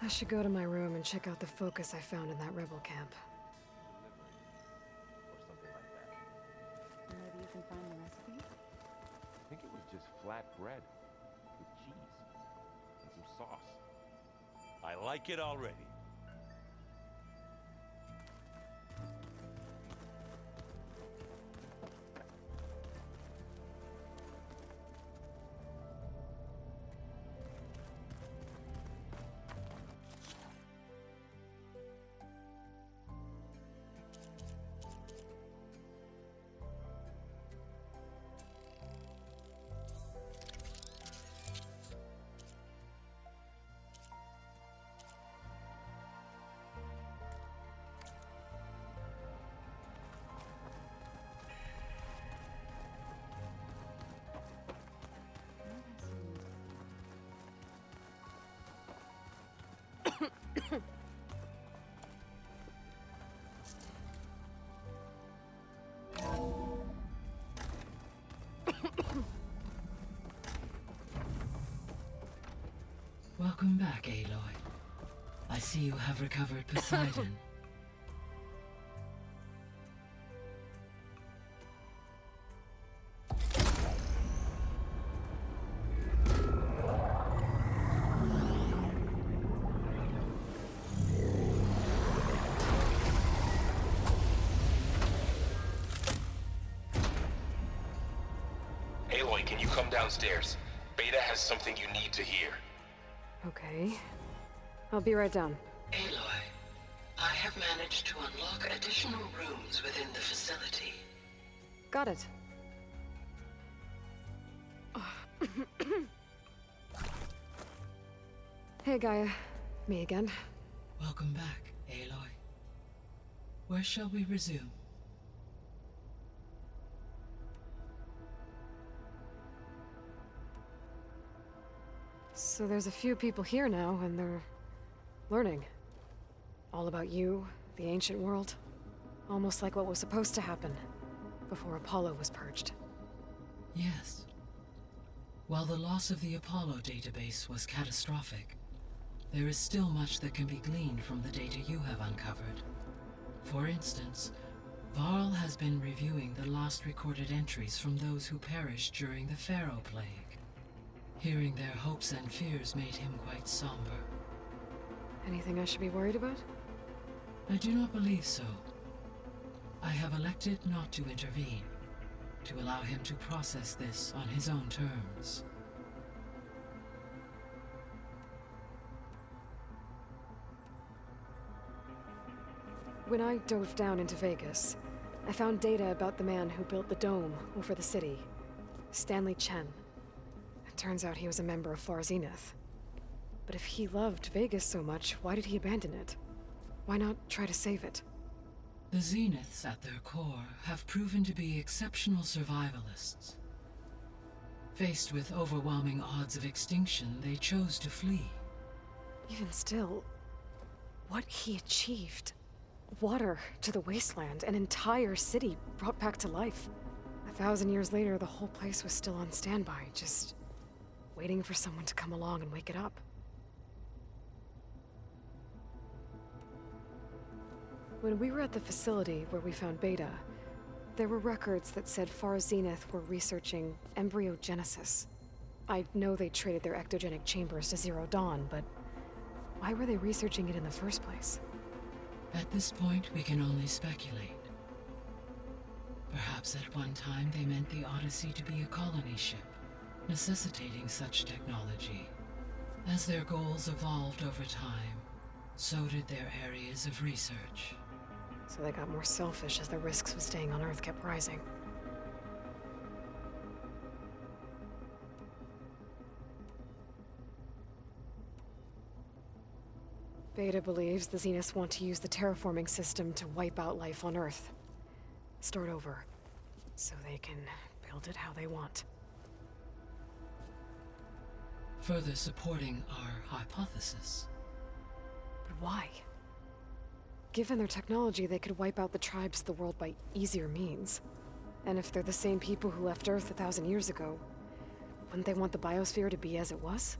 I should go to my room and check out the focus I found in that rebel camp. Or something like that. Maybe you can find the recipe? I think it was just flat bread with cheese and some sauce. I like it already. Welcome back, Aloy. I see you have recovered Poseidon. Aloy, can you come downstairs? Beta has something you need to hear. Okay. I'll be right down. Aloy, I have managed to unlock additional rooms within the facility. Got it. Hey, Gaia. Me again. Welcome back, Aloy. Where shall we resume? So there's a few people here now, and they're learning. All about you, the ancient world. Almost like what was supposed to happen before Apollo was purged. Yes. While the loss of the Apollo database was catastrophic, there is still much that can be gleaned from the data you have uncovered. For instance, Varl has been reviewing the last recorded entries from those who perished during the Pharaoh Plague. Hearing their hopes and fears made him quite somber. Anything I should be worried about? I do not believe so. I have elected not to intervene, to allow him to process this on his own terms. When I dove down into Vegas, I found data about the man who built the dome over the city, Stanley Chen. It turns out he was a member of Far Zenith. But if he loved Vegas so much, why did he abandon it? Why not try to save it? The Zeniths, at their core, have proven to be exceptional survivalists. Faced with overwhelming odds of extinction, they chose to flee. Even still, what he achieved. Water to the wasteland, an entire city brought back to life. 1,000 years later, the whole place was still on standby, just waiting for someone to come along and wake it up. When we were at the facility where we found Beta, there were records that said Far Zenith were researching embryogenesis. I know they traded their ectogenic chambers to Zero Dawn, but why were they researching it in the first place? At this point, we can only speculate. Perhaps at one time they meant the Odyssey to be a colony ship, necessitating such technology. As their goals evolved over time, so did their areas of research. So they got more selfish as the risks of staying on Earth kept rising. Beta believes the Zeniths want to use the terraforming system to wipe out life on Earth. Start over, so they can build it how they want. Further supporting our hypothesis. But why? Given their technology, they could wipe out the tribes of the world by easier means. And if they're the same people who left Earth 1,000 years ago, wouldn't they want the biosphere to be as it was?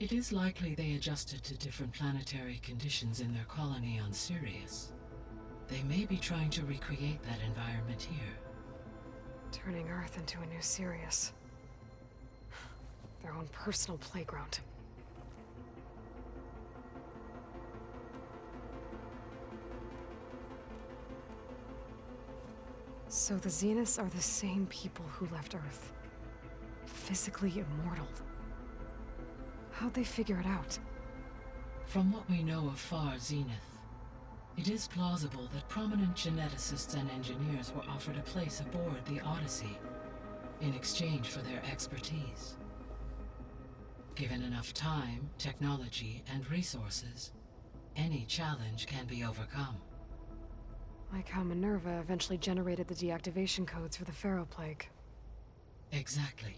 It is likely they adjusted to different planetary conditions in their colony on Sirius. They may be trying to recreate that environment here. Turning Earth into a new Sirius. Their own personal playground. So the Zeniths are the same people who left Earth. Physically immortal. How'd they figure it out? From what we know of Far Zenith, it is plausible that prominent geneticists and engineers were offered a place aboard the Odyssey in exchange for their expertise. Given enough time, technology, and resources, any challenge can be overcome. Like how Minerva eventually generated the deactivation codes for the Pharaoh Plague. Exactly.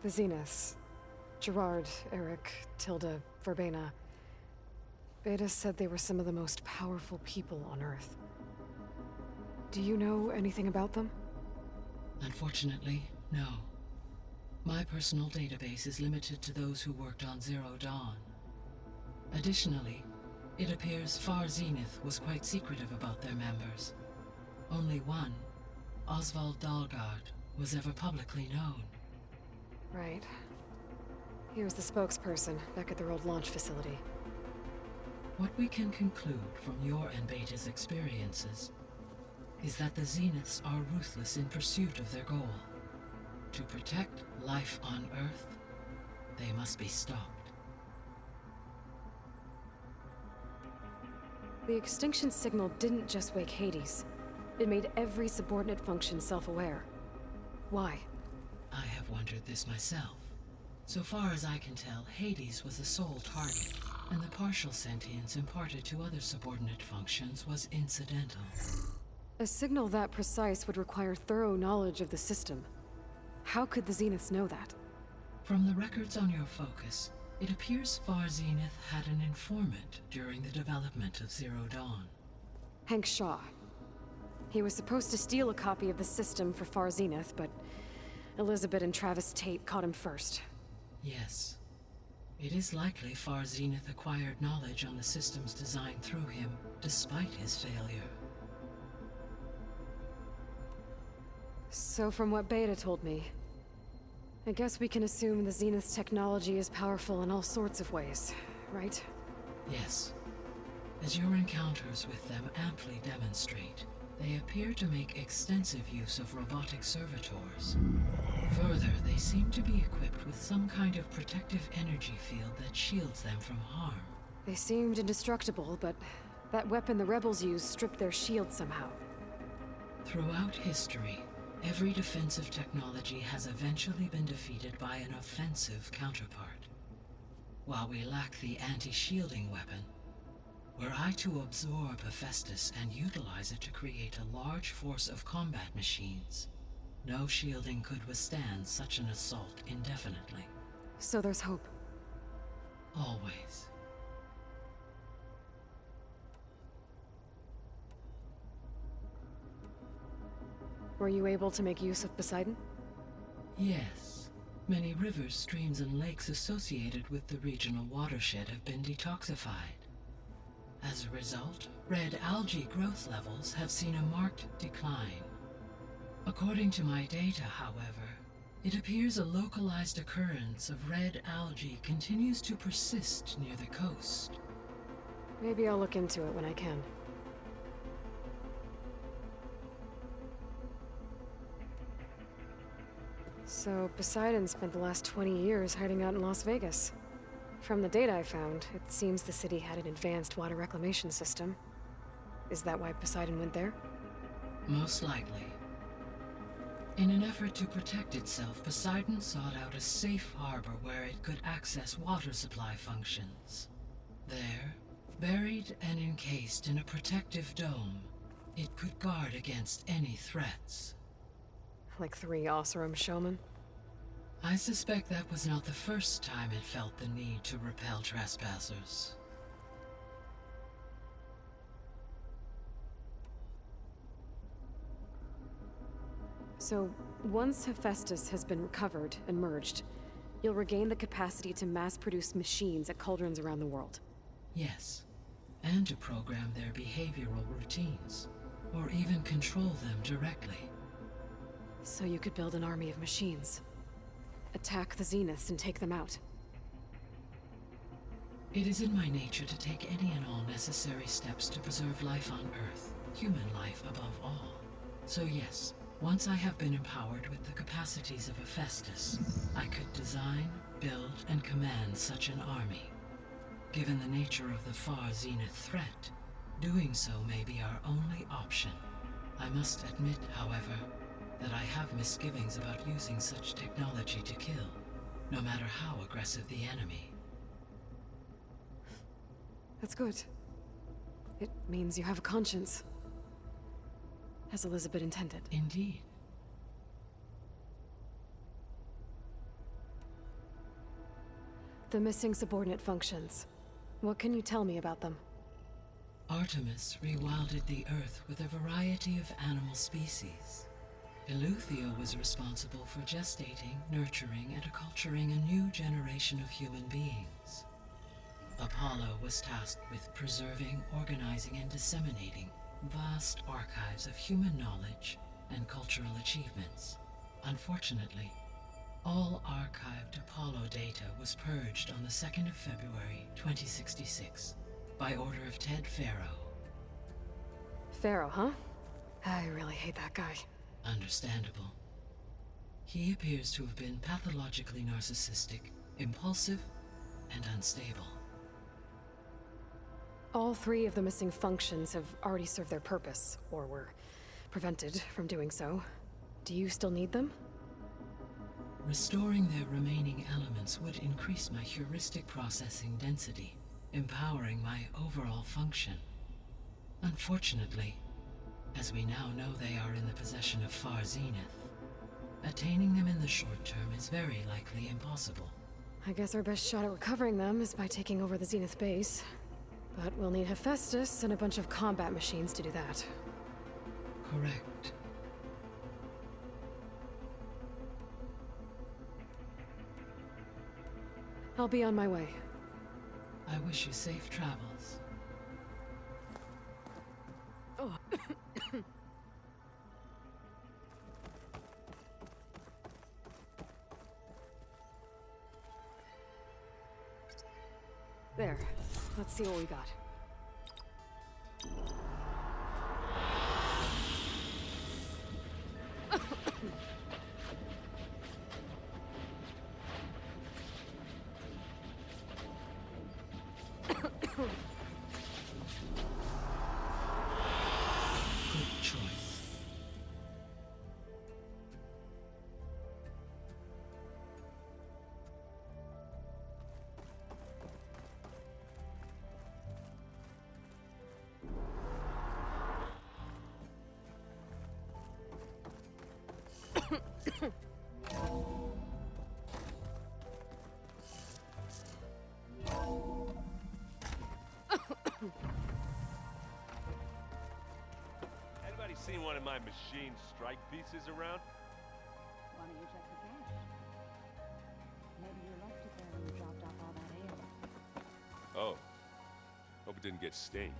The Zeniths. Gerard, Eric, Tilda, Verbena. Beta said they were some of the most powerful people on Earth. Do you know anything about them? Unfortunately, no. My personal database is limited to those who worked on Zero Dawn. Additionally, it appears Far Zenith was quite secretive about their members. Only one, Oswald Dahlgard, was ever publicly known. Right. He was the spokesperson back at their old launch facility. What we can conclude from your and Beta's experiences is that the Zeniths are ruthless in pursuit of their goal. To protect life on Earth, they must be stopped. The extinction signal didn't just wake Hades. It made every subordinate function self-aware. Why? I have wondered this myself. So far as I can tell, Hades was the sole target, and the partial sentience imparted to other subordinate functions was incidental. A signal that precise would require thorough knowledge of the system. How could the Zeniths know that? From the records on your focus, it appears Far Zenith had an informant during the development of Zero Dawn. Hank Shaw. He was supposed to steal a copy of the system for Far Zenith, but Elizabeth and Travis Tate caught him first. Yes. It is likely Far Zenith acquired knowledge on the systems designed through him, despite his failure. So from what Beta told me, I guess we can assume the Zenith's technology is powerful in all sorts of ways, right? Yes. As your encounters with them amply demonstrate, they appear to make extensive use of robotic servitors. Further, they seem to be equipped with some kind of protective energy field that shields them from harm. They seemed indestructible, but that weapon the rebels used stripped their shield somehow. Throughout history, every defensive technology has eventually been defeated by an offensive counterpart. While we lack the anti-shielding weapon, were I to absorb Hephaestus and utilize it to create a large force of combat machines, no shielding could withstand such an assault indefinitely. So there's hope. Always. Were you able to make use of Poseidon? Yes. Many rivers, streams, and lakes associated with the regional watershed have been detoxified. As a result, red algae growth levels have seen a marked decline. According to my data, however, it appears a localized occurrence of red algae continues to persist near the coast. Maybe I'll look into it when I can. So Poseidon spent the last 20 years hiding out in Las Vegas. From the data I found, it seems the city had an advanced water reclamation system. Is that why Poseidon went there? Most likely. In an effort to protect itself, Poseidon sought out a safe harbor where it could access water supply functions. There, buried and encased in a protective dome, it could guard against any threats. Like 3 Oseram showmen? I suspect that was not the first time it felt the need to repel trespassers. So, once Hephaestus has been recovered and merged, you'll regain the capacity to mass-produce machines at cauldrons around the world. Yes, and to program their behavioral routines, or even control them directly. So you could build an army of machines. Attack the Zeniths and take them out. It is in my nature to take any and all necessary steps to preserve life on Earth, human life above all. So yes, once I have been empowered with the capacities of Hephaestus, I could design, build, and command such an army. Given the nature of the far Zenith threat, doing so may be our only option. I must admit, however, that I have misgivings about using such technology to kill, no matter how aggressive the enemy. That's good. It means you have a conscience. As Elizabeth intended. Indeed. The missing subordinate functions. What can you tell me about them? Artemis rewilded the Earth with a variety of animal species. Eleuthia was responsible for gestating, nurturing, and acculturating a new generation of human beings. Apollo was tasked with preserving, organizing, and disseminating vast archives of human knowledge and cultural achievements. Unfortunately, all archived Apollo data was purged on the 2nd of February, 2066, by order of Ted Faro. Pharaoh, huh? I really hate that guy. Understandable. He appears to have been pathologically narcissistic, impulsive, and unstable. All three of the missing functions have already served their purpose, or were prevented from doing so. Do you still need them? Restoring their remaining elements would increase my heuristic processing density, empowering my overall function. Unfortunately, as we now know they are in the possession of Far Zenith, attaining them in the short term is very likely impossible. I guess our best shot at recovering them is by taking over the Zenith base. But we'll need Hephaestus and a bunch of combat machines to do that. Correct. I'll be on my way. I wish you safe travels. Oh. There. Let's see what we got. Good choice. Anybody seen one of my machine strike pieces around? Why don't you check the cache? Maybe you left it there when you dropped off all that ale. Oh. Hope it didn't get stained.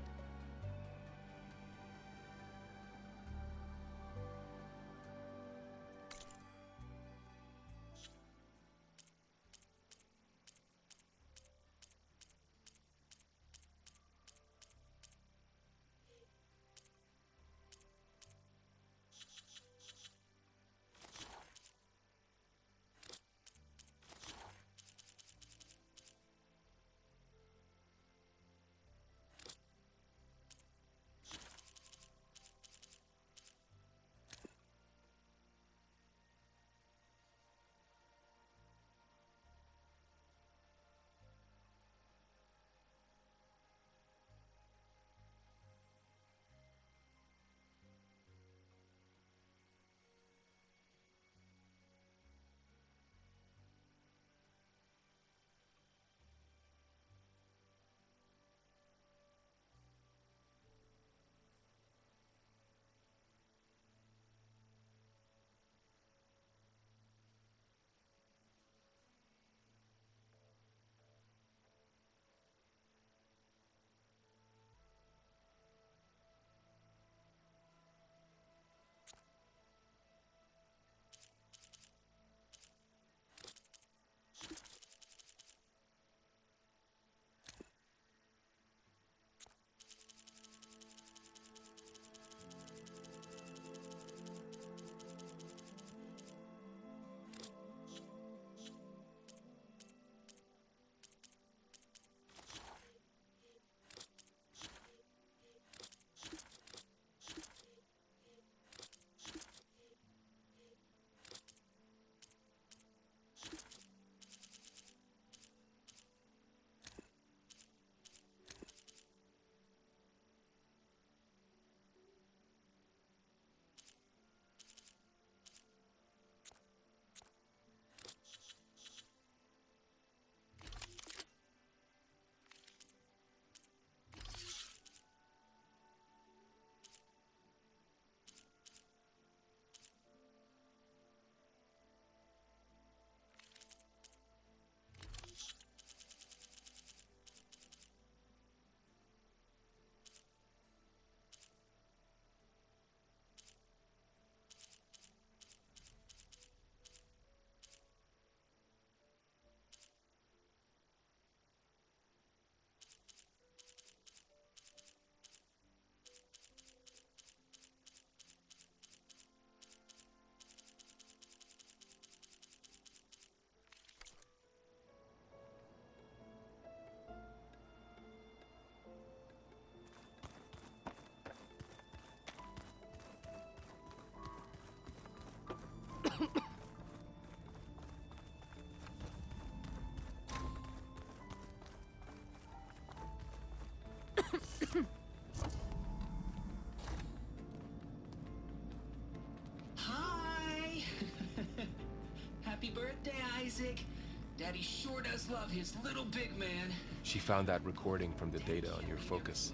does love his little big man. She found that recording from the data on your focus.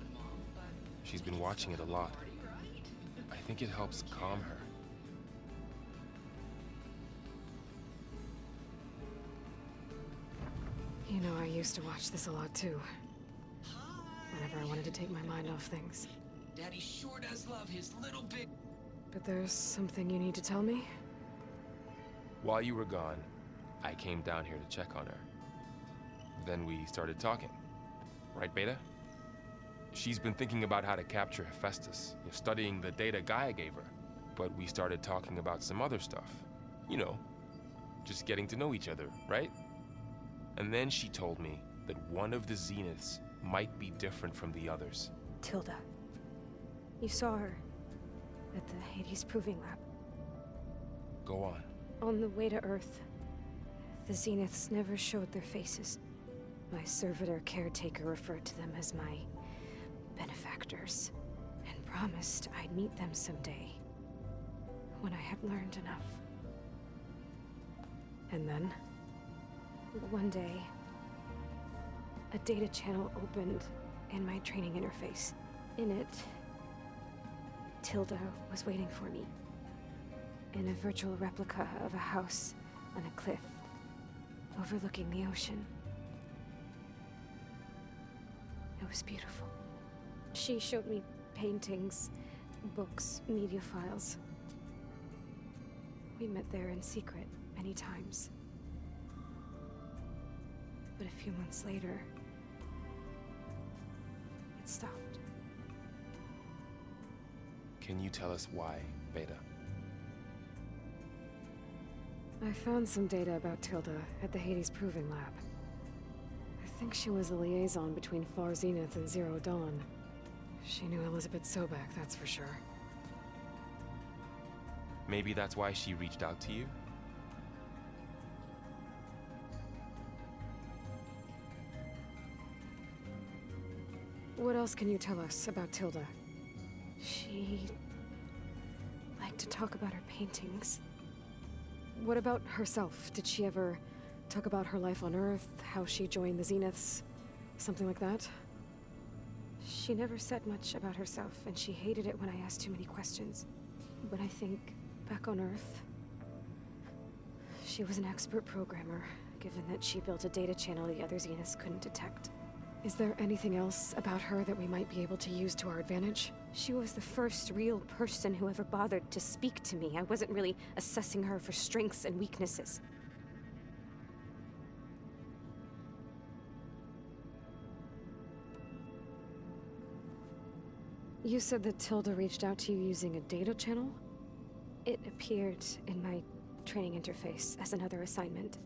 She's been watching it a lot. I think it helps calm her. You know, I used to watch this a lot too. Whenever I wanted to take my mind off things. Daddy sure does love his little big... But there's something you need to tell me? While you were gone, I came down here to check on her. Then we started talking. Right, Beta? She's been thinking about how to capture Hephaestus, studying the data Gaia gave her. But we started talking about some other stuff. You know, just getting to know each other, right? And then she told me that one of the Zeniths might be different from the others. Tilda. You saw her at the Hades Proving Lab. Go on. On the way to Earth, the Zeniths never showed their faces. My servitor caretaker referred to them as my benefactors, and promised I'd meet them someday, when I had learned enough. And then? One day, a data channel opened in my training interface. In it, Tilda was waiting for me. In a virtual replica of a house on a cliff, overlooking the ocean. It was beautiful. She showed me paintings, books, media files. We met there in secret many times. But a few months later, it stopped. Can you tell us why, Beta? I found some data about Tilda at the Hades Proving Lab. I think she was a liaison between Far Zenith and Zero Dawn. She knew Elizabeth Sobek, that's for sure. Maybe that's why she reached out to you? What else can you tell us about Tilda? She liked to talk about her paintings. What about herself? Did she ever talk about her life on Earth, how she joined the Zeniths? Something like that? She never said much about herself, and she hated it when I asked too many questions. But I think, back on Earth, she was an expert programmer, given that she built a data channel the other Zeniths couldn't detect. Is there anything else about her that we might be able to use to our advantage? She was the first real person who ever bothered to speak to me. I wasn't really assessing her for strengths and weaknesses. You said that Tilda reached out to you using a data channel? It appeared in my training interface as another assignment.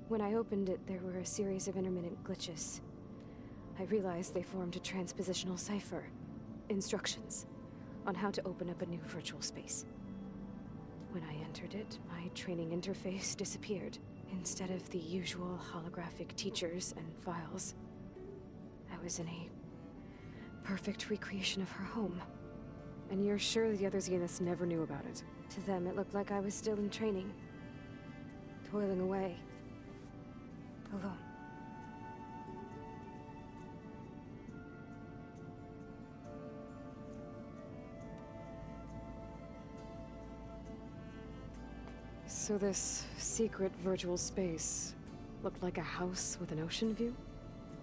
When I opened it, there were a series of intermittent glitches. I realized they formed a transpositional cipher. Instructions on how to open up a new virtual space. When I entered it, my training interface disappeared. Instead of the usual holographic teachers and files, I was in a perfect recreation of her home. And you're sure the other Zeniths never knew about it? To them, it looked like I was still in training. Toiling away. Alone. So this secret virtual space looked like a house with an ocean view?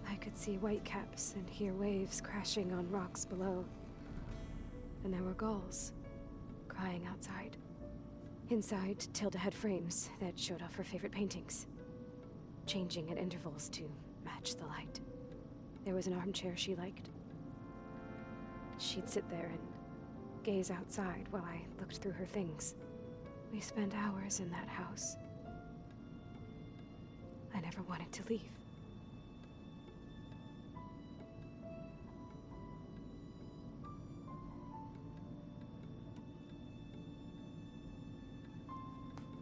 I could see whitecaps and hear waves crashing on rocks below. And there were gulls crying outside. Inside, Tilda had frames that showed off her favorite paintings, changing at intervals to match the light. There was an armchair she liked. She'd sit there and gaze outside while I looked through her things. We spent hours in that house. I never wanted to leave.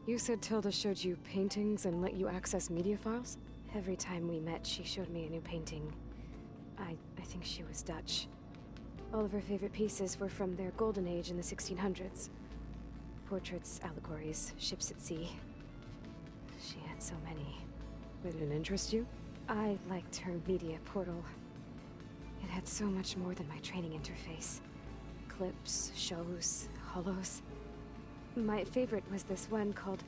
You said Tilda showed you paintings and let you access media files? Every time we met, she showed me a new painting. I think she was Dutch. All of her favorite pieces were from their golden age in the 1600s. Portraits, allegories, ships at sea. She had so many. Did it interest you? I liked her media portal. It had so much more than my training interface. Clips, shows, holos. My favorite was this one called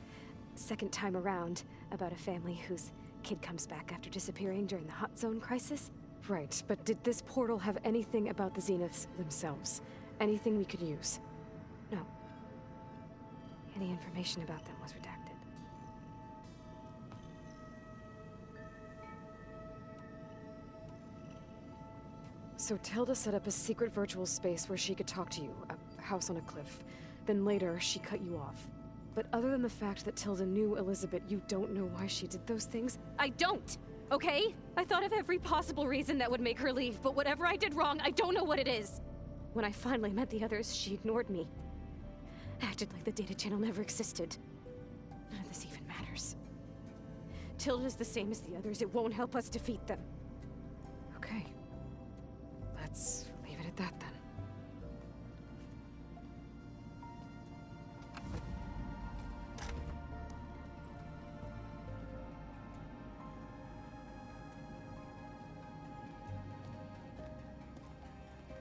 Second Time Around, about a family whose kid comes back after disappearing during the Hot Zone crisis. Right, but did this portal have anything about the Zeniths themselves? Anything we could use? No. Any information about them was redacted. So Tilda set up a secret virtual space where she could talk to you, a house on a cliff. Then later, she cut you off. But other than the fact that Tilda knew Elizabeth, you don't know why she did those things? I don't! Okay? I thought of every possible reason that would make her leave, but whatever I did wrong, I don't know what it is! When I finally met the others, she ignored me. Acted like the data channel never existed. None of this even matters. Tilda's the same as the others. It won't help us defeat them. Okay. Let's leave it at that then.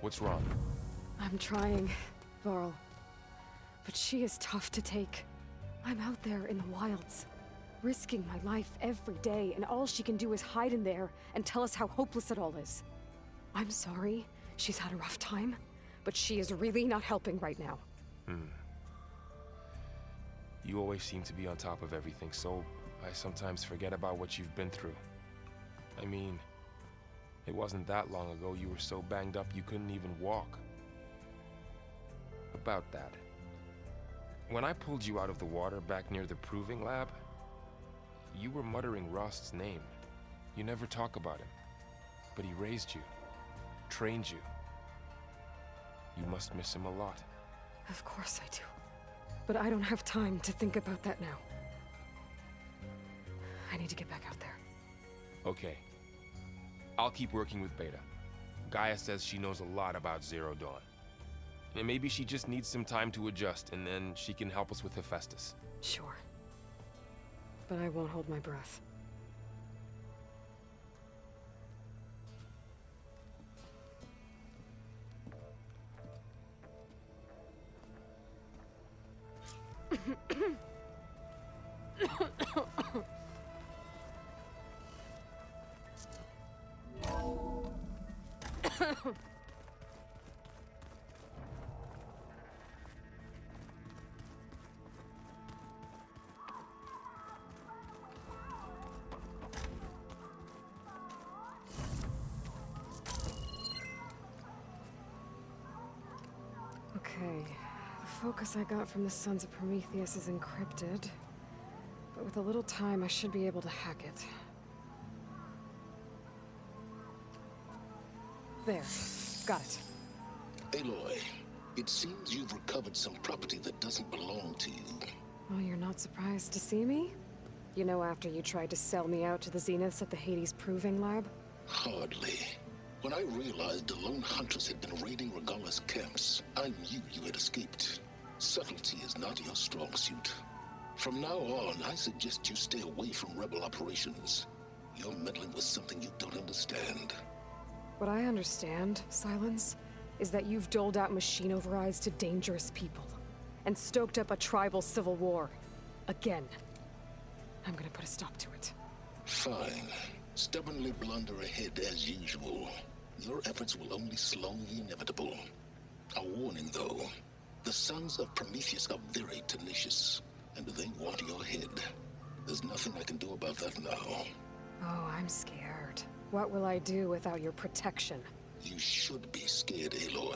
What's wrong? I'm trying, Varl. But she is tough to take. I'm out there in the wilds, risking my life every day, and all she can do is hide in there and tell us how hopeless it all is. I'm sorry, she's had a rough time, but she is really not helping right now. You always seem to be on top of everything, so I sometimes forget about what you've been through. I mean, it wasn't that long ago you were so banged up you couldn't even walk. About that. When I pulled you out of the water back near the proving lab, you were muttering Rost's name. You never talk about him. But he raised you, trained you. You must miss him a lot. Of course I do. But I don't have time to think about that now. I need to get back out there. Okay. I'll keep working with Beta. Gaia says she knows a lot about Zero Dawn. And maybe she just needs some time to adjust, and then she can help us with Hephaestus. Sure. But I won't hold my breath. Okay, the focus I got from the Sons of Prometheus is encrypted, but with a little time I should be able to hack it. There, got it. Aloy, it seems you've recovered some property that doesn't belong to you. Oh, you're not surprised to see me? You know, after you tried to sell me out to the Zeniths at the Hades Proving Lab? Hardly. When I realized the lone hunters had been raiding Regalla's camps, I knew you had escaped. Subtlety is not your strong suit. From now on, I suggest you stay away from rebel operations. You're meddling with something you don't understand. What I understand, Silence, is that you've doled out machine overrides to dangerous people, and stoked up a tribal civil war. Again. I'm gonna put a stop to it. Fine. Stubbornly blunder ahead as usual. Your efforts will only slow the inevitable. A warning, though. The Sons of Prometheus are very tenacious, and they want your head. There's nothing I can do about that now. Oh, I'm scared. What will I do without your protection? You should be scared, Aloy.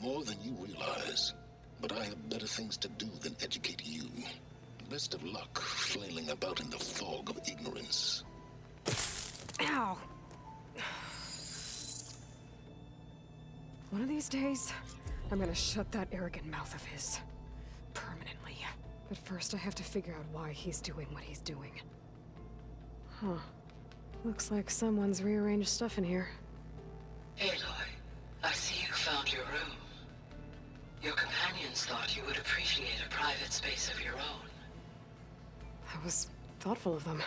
More than you realize. But I have better things to do than educate you. Best of luck flailing about in the fog of ignorance. Ow! One of these days, I'm gonna shut that arrogant mouth of his. Permanently. But first I have to figure out why he's doing what he's doing. Huh. Looks like someone's rearranged stuff in here. Aloy, I see you found your room. Your companions thought you would appreciate a private space of your own. That was thoughtful of them.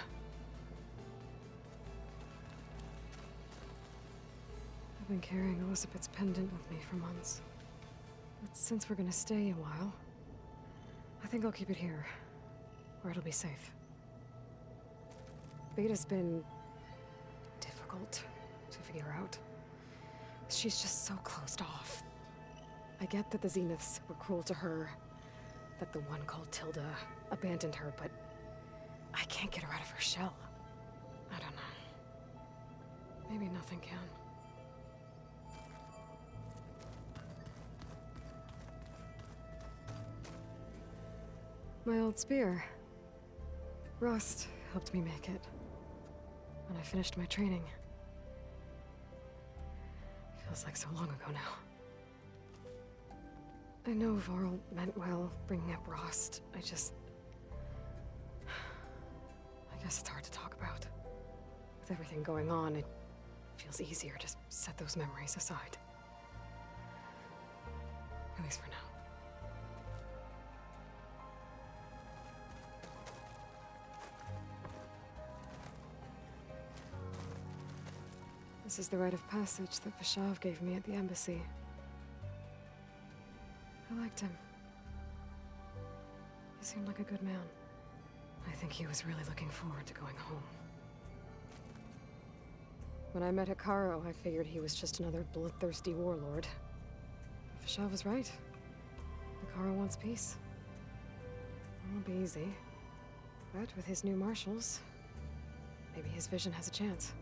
I've been carrying Elizabeth's pendant with me for months. But since we're gonna stay a while, I think I'll keep it here, where it'll be safe. Beta's been difficult to figure out. She's just so closed off. I get that the Zeniths were cruel to her, that the one called Tilda abandoned her, but I can't get her out of her shell. I don't know. Maybe nothing can. My old spear. Rust helped me make it when I finished my training. Feels like so long ago now. I know Varl meant well, bringing up Rost. I guess it's hard to talk about. With everything going on, it feels easier to set those memories aside. At least for now. This is the rite of passage that Vashav gave me at the embassy. I liked him. He seemed like a good man. I think he was really looking forward to going home. When I met Hikaru, I figured he was just another bloodthirsty warlord. Vashav was right. Hikaru wants peace. It won't be easy. But with his new marshals, maybe his vision has a chance.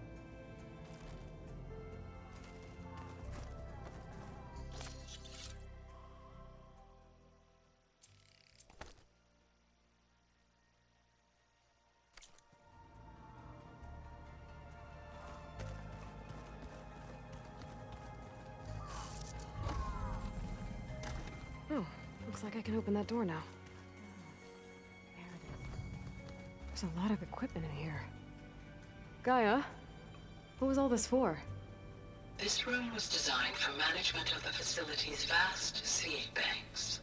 Oh, looks like I can open that door now. There it is. There's a lot of equipment in here. Gaia, what was all this for? This room was designed for management of the facility's vast seed banks.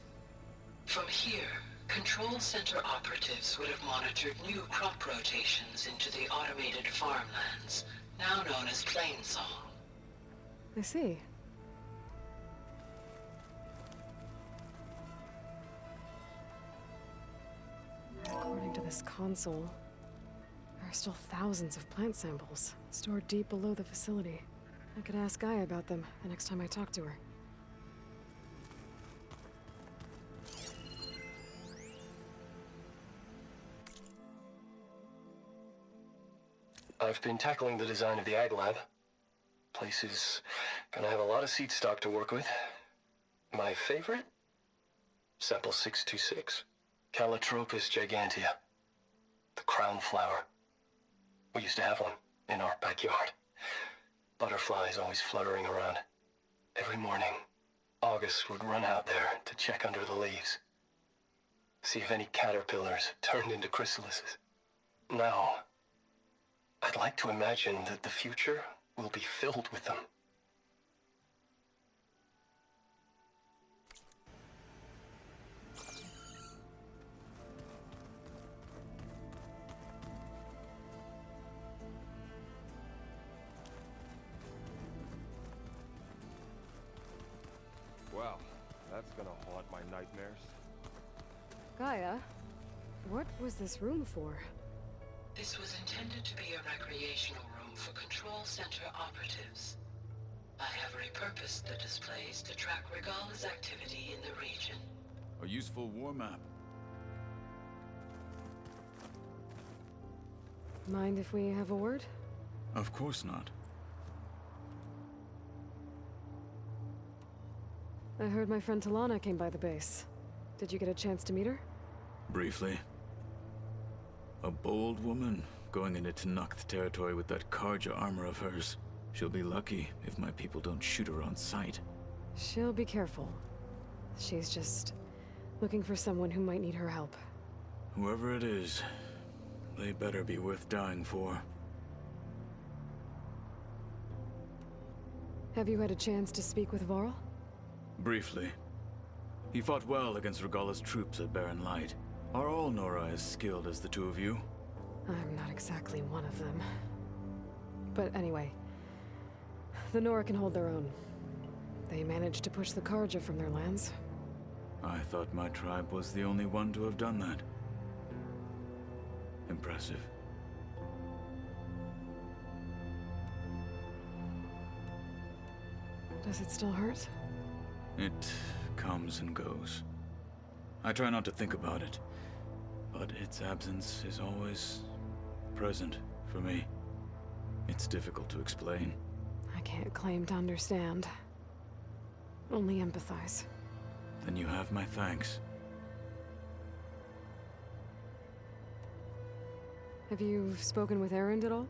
From here, control center operatives would have monitored new crop rotations into the automated farmlands, now known as Plainsong. I see. According to this console, there are still thousands of plant samples stored deep below the facility. I could ask Gaia about them the next time I talk to her. I've been tackling the design of the Ag Lab. Place is gonna have a lot of seed stock to work with. My favorite? Sample 626. Calotropis gigantea. The crown flower. We used to have one in our backyard. Butterflies always fluttering around. Every morning, August would run out there to check under the leaves. See if any caterpillars turned into chrysalises. Now, I'd like to imagine that the future will be filled with them. Well, that's gonna haunt my nightmares. Gaia, what was this room for? This was intended to be a recreational room for control center operatives. I have repurposed the displays to track Regalla's activity in the region. A useful war map. Mind if we have a word? Of course not. I heard my friend Talana came by the base. Did you get a chance to meet her? Briefly. A bold woman going into Tenakth territory with that Karja armor of hers. She'll be lucky if my people don't shoot her on sight. She'll be careful. She's just looking for someone who might need her help. Whoever it is, they better be worth dying for. Have you had a chance to speak with Varl? Briefly. He fought well against Regalla's troops at Barren Light. Are all Nora as skilled as the two of you? I'm not exactly one of them. But anyway, The Nora can hold their own. They managed to push the Karja from their lands. I thought my tribe was the only one to have done that. Impressive. Does it still hurt? It comes and goes. I try not to think about it, but its absence is always present for me. It's difficult to explain. I can't claim to understand. Only empathize. Then you have my thanks. Have you spoken with Erend at all?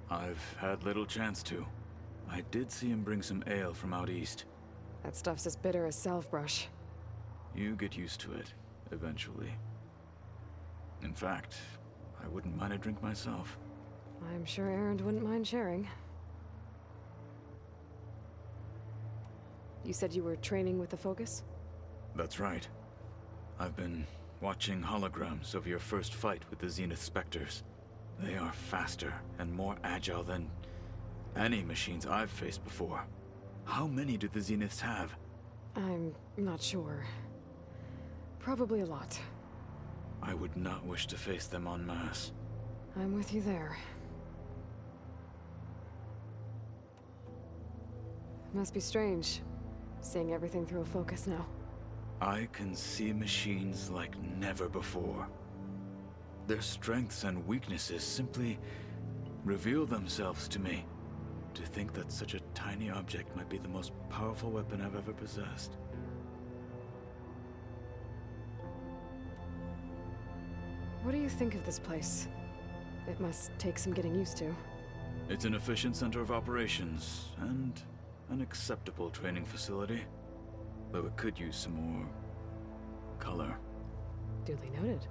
I've had little chance to. I did see him bring some ale from out east. That stuff's as bitter as salve-brush. You get used to it, eventually. In fact, I wouldn't mind a drink myself. I'm sure Erend wouldn't mind sharing. You said you were training with the Focus? That's right. I've been watching holograms of your first fight with the Zenith Spectres. They are faster and more agile than any machines I've faced before. How many do the Zeniths have? I'm not sure. Probably a lot. I would not wish to face them en masse. I'm with you there. Must be strange, seeing everything through a focus now. I can see machines like never before. Their strengths and weaknesses simply reveal themselves to me. To think that such a tiny object might be the most powerful weapon I've ever possessed. What do you think of this place? It must take some getting used to. It's an efficient center of operations, and an acceptable training facility. Though it could use some more color. Duly noted.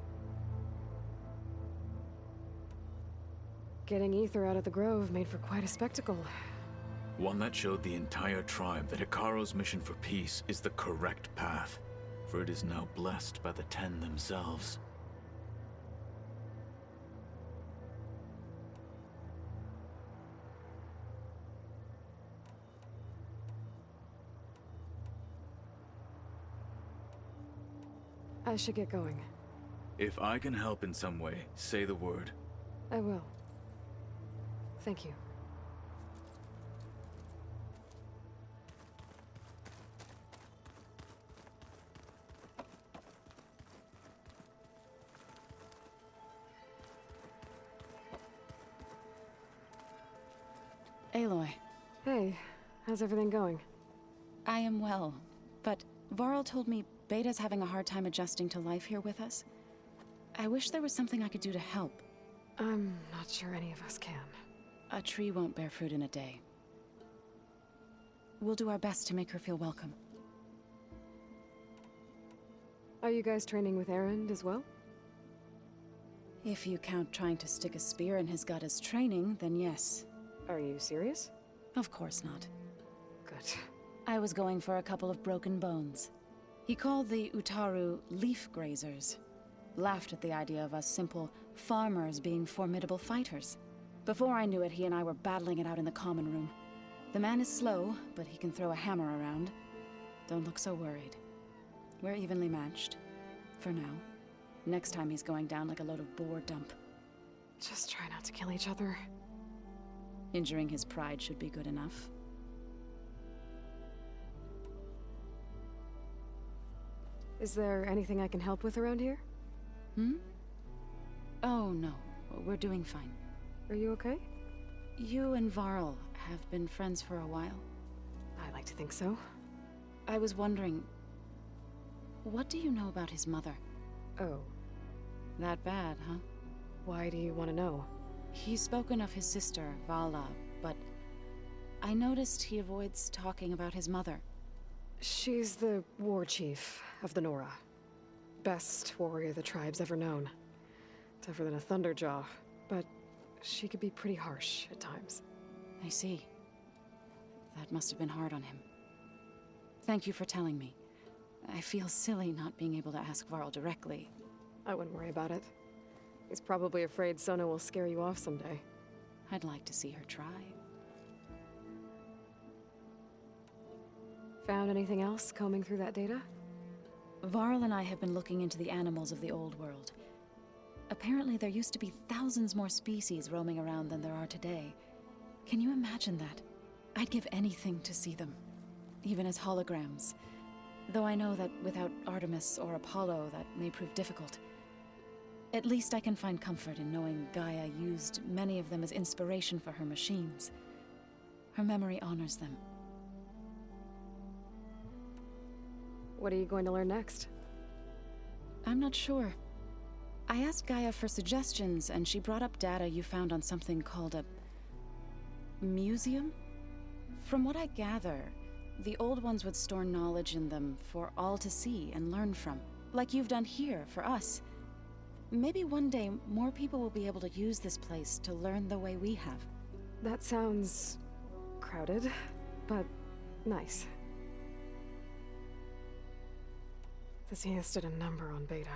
Getting Ether out of the Grove made for quite a spectacle. One that showed the entire tribe that Hikaru's mission for peace is the correct path, for it is now blessed by the Ten themselves. I should get going. If I can help in some way, say the word. I will. Thank you. Aloy. Hey, how's everything going? I am well, but Varl told me Beta's having a hard time adjusting to life here with us. I wish there was something I could do to help. I'm not sure any of us can. A tree won't bear fruit in a day. We'll do our best to make her feel welcome. Are you guys training with Erend as well? If you count trying to stick a spear in his gut as training, then yes. Are you serious? Of course not. Good. I was going for a couple of broken bones. He called the Utaru leaf grazers. Laughed at the idea of us simple farmers being formidable fighters. Before I knew it, he and I were battling it out in the common room. The man is slow, but he can throw a hammer around. Don't look so worried. We're evenly matched. For now. Next time he's going down like a load of boar dump. Just try not to kill each other. Injuring his pride should be good enough. Is there anything I can help with around here? Hmm? Oh, no. We're doing fine. Are you okay? You and Varl have been friends for a while. I like to think so. I was wondering, what do you know about his mother? Oh. That bad, huh? Why do you want to know? He's spoken of his sister, Vala, but I noticed he avoids talking about his mother. She's the war chief of the Nora. Best warrior the tribe's ever known. Tougher than a Thunderjaw, but she could be pretty harsh at times. I see. That must have been hard on him. Thank you for telling me. I feel silly not being able to ask Varl directly. I wouldn't worry about it. He's probably afraid Sona will scare you off someday. I'd like to see her try. Found anything else combing through that data? Varl and I have been looking into the animals of the old world. Apparently there used to be thousands more species roaming around than there are today. Can you imagine that? I'd give anything to see them, even as holograms. Though I know that without Artemis or Apollo, that may prove difficult. At least I can find comfort in knowing Gaia used many of them as inspiration for her machines. Her memory honors them. What are you going to learn next? I'm not sure. I asked Gaia for suggestions, and she brought up data you found on something called a museum? From what I gather, the old ones would store knowledge in them for all to see and learn from, like you've done here for us. Maybe one day more people will be able to use this place to learn the way we have. That sounds crowded, but nice. The Zeniths did a number on Beta.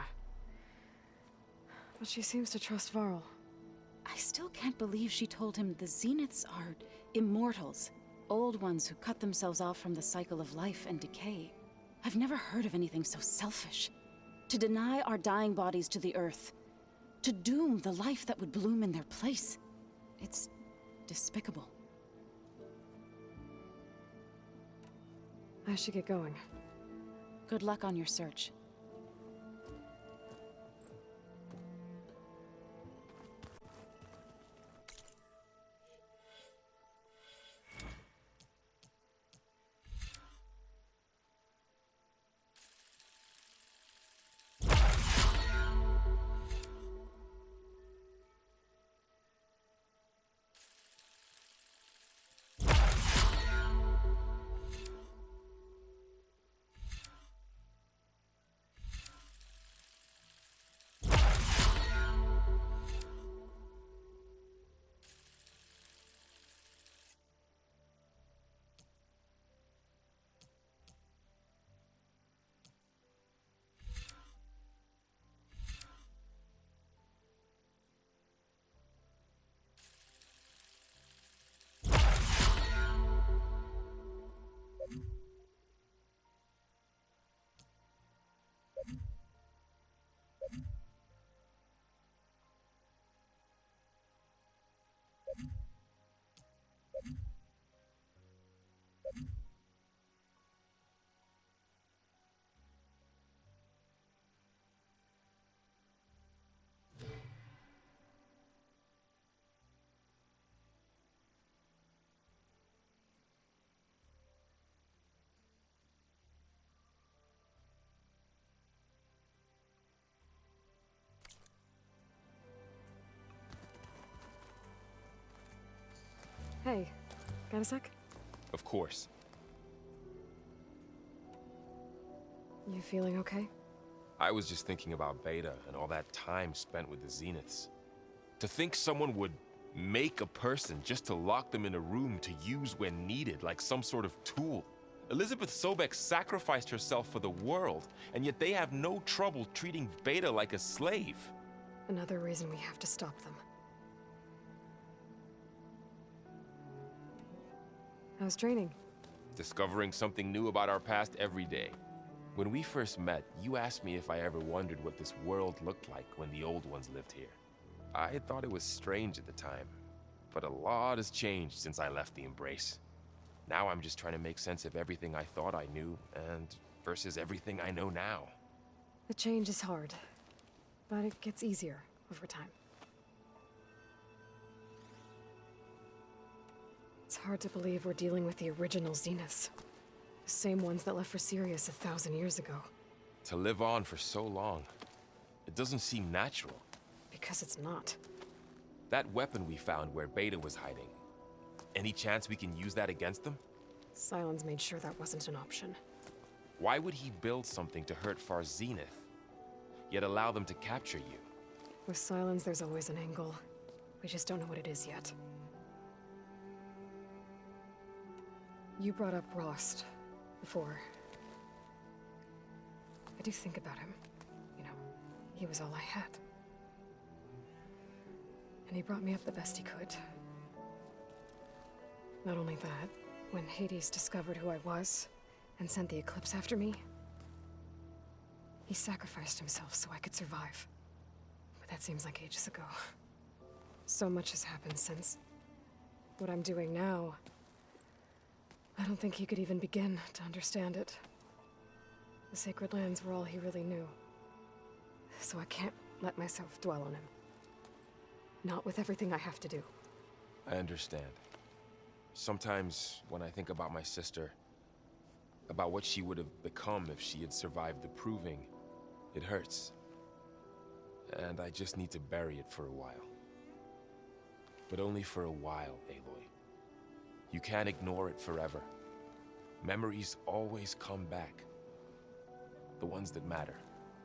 But she seems to trust Varl. I still can't believe she told him the Zeniths are immortals. Old ones who cut themselves off from the cycle of life and decay. I've never heard of anything so selfish. To deny our dying bodies to the earth. To doom the life that would bloom in their place. It's despicable. I should get going. Good luck on your search. Hey, got a sec? Of course. You feeling okay? I was just thinking about Beta and all that time spent with the Zeniths. To think someone would make a person just to lock them in a room to use when needed, like some sort of tool. Elizabeth Sobek sacrificed herself for the world, and yet they have no trouble treating Beta like a slave. Another reason we have to stop them. How's training? Discovering something new about our past every day. When we first met, you asked me if I ever wondered what this world looked like when the old ones lived here. I thought it was strange at the time, but a lot has changed since I left the Embrace. Now I'm just trying to make sense of everything I thought I knew, and versus everything I know now. The change is hard, but it gets easier over time. It's hard to believe we're dealing with the original Zeniths. The same ones that left for Sirius 1,000 years ago. To live on for so long, it doesn't seem natural. Because it's not. That weapon we found where Beta was hiding, any chance we can use that against them? Sylens made sure that wasn't an option. Why would he build something to hurt Far Zenith, yet allow them to capture you? With Sylens, there's always an angle. We just don't know what it is yet. You brought up Rost before. I do think about him. You know, he was all I had. And he brought me up the best he could. Not only that, when Hades discovered who I was, and sent the Eclipse after me. He sacrificed himself so I could survive. But that seems like ages ago. So much has happened since. What I'm doing now, I don't think he could even begin to understand it. The Sacred Lands were all he really knew. So I can't let myself dwell on him. Not with everything I have to do. I understand. Sometimes when I think about my sister, about what she would have become if she had survived the Proving, it hurts. And I just need to bury it for a while. But only for a while, Aloy. You can't ignore it forever. Memories always come back. The ones that matter,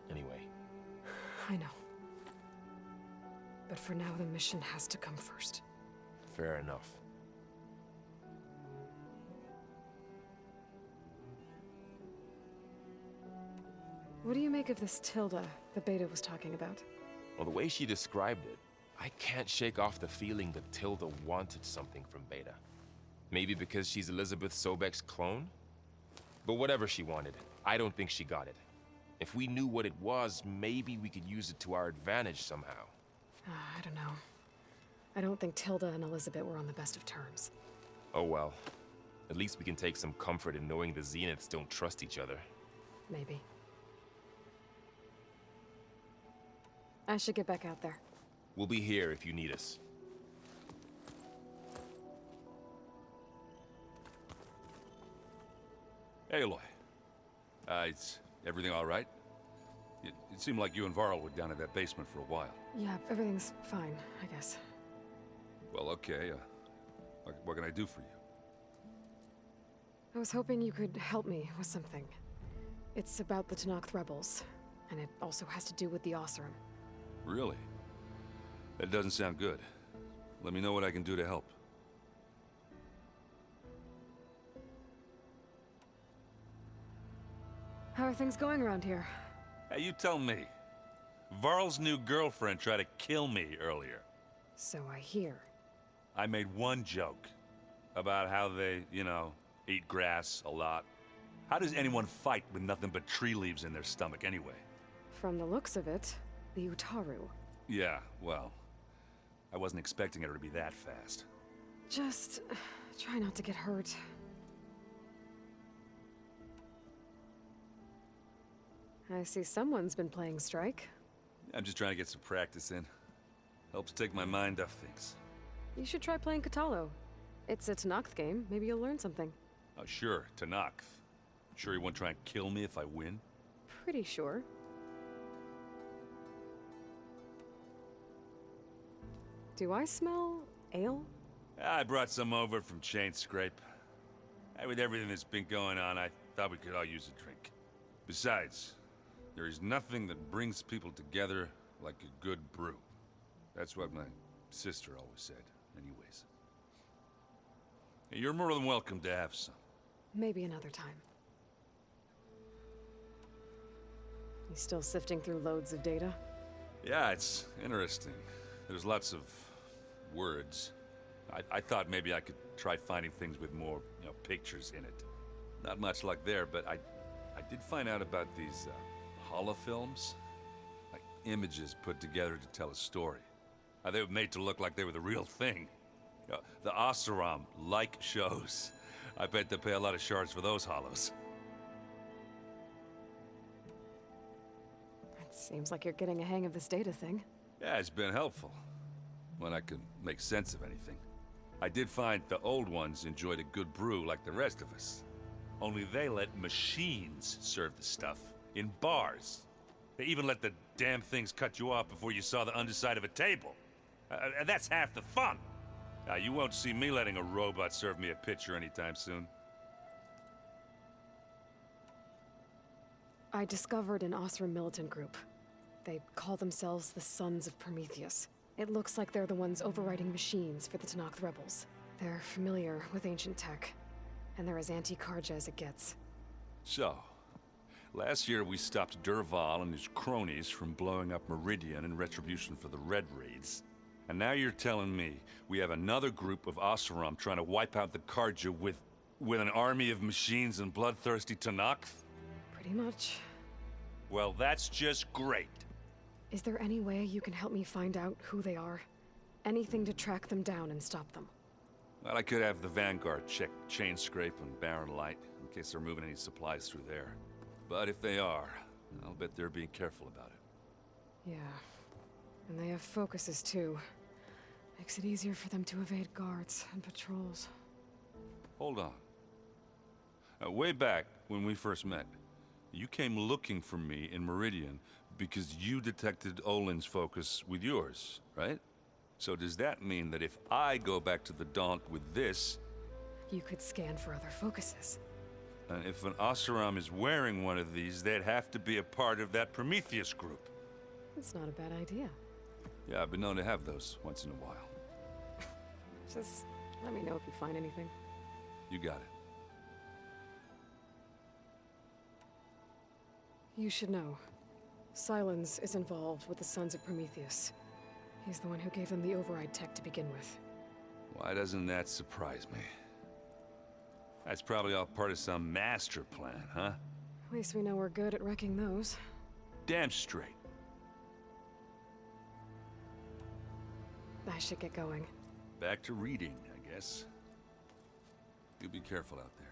anyway. I know. But for now, the mission has to come first. Fair enough. What do you make of this Tilda that Beta was talking about? Well, the way she described it, I can't shake off the feeling that Tilda wanted something from Beta. Maybe because she's Elizabeth Sobek's clone? But whatever she wanted, I don't think she got it. If we knew what it was, maybe we could use it to our advantage somehow. I don't know. I don't think Tilda and Elizabeth were on the best of terms. Oh well. At least we can take some comfort in knowing the Zeniths don't trust each other. Maybe. I should get back out there. We'll be here if you need us. Aloy. Is everything all right? It seemed like you and Varl were down in that basement for a while. Yeah, everything's fine, I guess. Well, okay. What can I do for you? I was hoping you could help me with something. It's about the Tenakth rebels, and it also has to do with the Oseram. Really? That doesn't sound good. Let me know what I can do to help. How are things going around here? Hey, you tell me. Varl's new girlfriend tried to kill me earlier. So I hear. I made one joke about how they, eat grass a lot. How does anyone fight with nothing but tree leaves in their stomach anyway? From the looks of it, the Utaru. Yeah, well, I wasn't expecting her to be that fast. Just try not to get hurt. I see someone's been playing Strike. I'm just trying to get some practice in. Helps take my mind off things. You should try playing Katalo. It's a Tenakth game. Maybe you'll learn something. Oh, sure, Tenakth. Sure you won't try and kill me if I win? Pretty sure. Do I smell ale? I brought some over from Chain Scrape. With everything that's been going on, I thought we could all use a drink. Besides, there is nothing that brings people together like a good brew. That's what my sister always said, anyways. You're more than welcome to have some. Maybe another time. You still sifting through loads of data? Yeah, it's interesting. There's lots of words. I thought maybe I could try finding things with more, pictures in it. Not much luck there, but I did find out about these holofilms. Like images put together to tell a story. They were made to look like they were the real thing. The Oseram like shows. I bet they pay a lot of shards for those hollows. It seems like you're getting a hang of this data thing. Yeah, it's been helpful. When I could make sense of anything. I did find the old ones enjoyed a good brew like the rest of us. Only they let machines serve the stuff in bars. They even let the damn things cut you off before you saw the underside of a table. And that's half the fun. You won't see me letting a robot serve me a pitcher anytime soon. I discovered an Oseram militant group. They call themselves the Sons of Prometheus. It looks like they're the ones overriding machines for the Tenakth rebels. They're familiar with ancient tech, and they're as anti-Karja as it gets. So, last year we stopped Durval and his cronies from blowing up Meridian in retribution for the Red Raids. And now you're telling me we have another group of Oseram trying to wipe out the Karja with With an army of machines and bloodthirsty Tanakh? Pretty much. Well, that's just great. Is there any way you can help me find out who they are? Anything to track them down and stop them. Well, I could have the Vanguard check Chain Scrape and Barren Light, in case they're moving any supplies through there. But if they are, I'll bet they're being careful about it. Yeah. And they have focuses too. Makes it easier for them to evade guards and patrols. Hold on. Way back, when we first met, you came looking for me in Meridian because you detected Olin's focus with yours, right? So does that mean that if I go back to the Daunt with this... You could scan for other focuses. And if an Oseram is wearing one of these, they'd have to be a part of that Prometheus group. It's not a bad idea. Yeah, I've been known to have those once in a while. Just let me know if you find anything. You got it. You should know. Silence is involved with the Sons of Prometheus. He's the one who gave them the override tech to begin with. Why doesn't that surprise me? That's probably all part of some master plan, huh? At least we know we're good at wrecking those. Damn straight. I should get going. Back to reading, I guess. You be careful out there.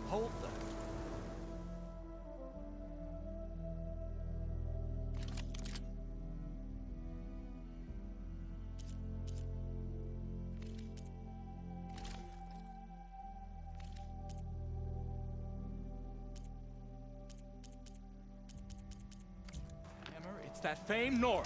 Hold them. Hammer, it's that famed Nora.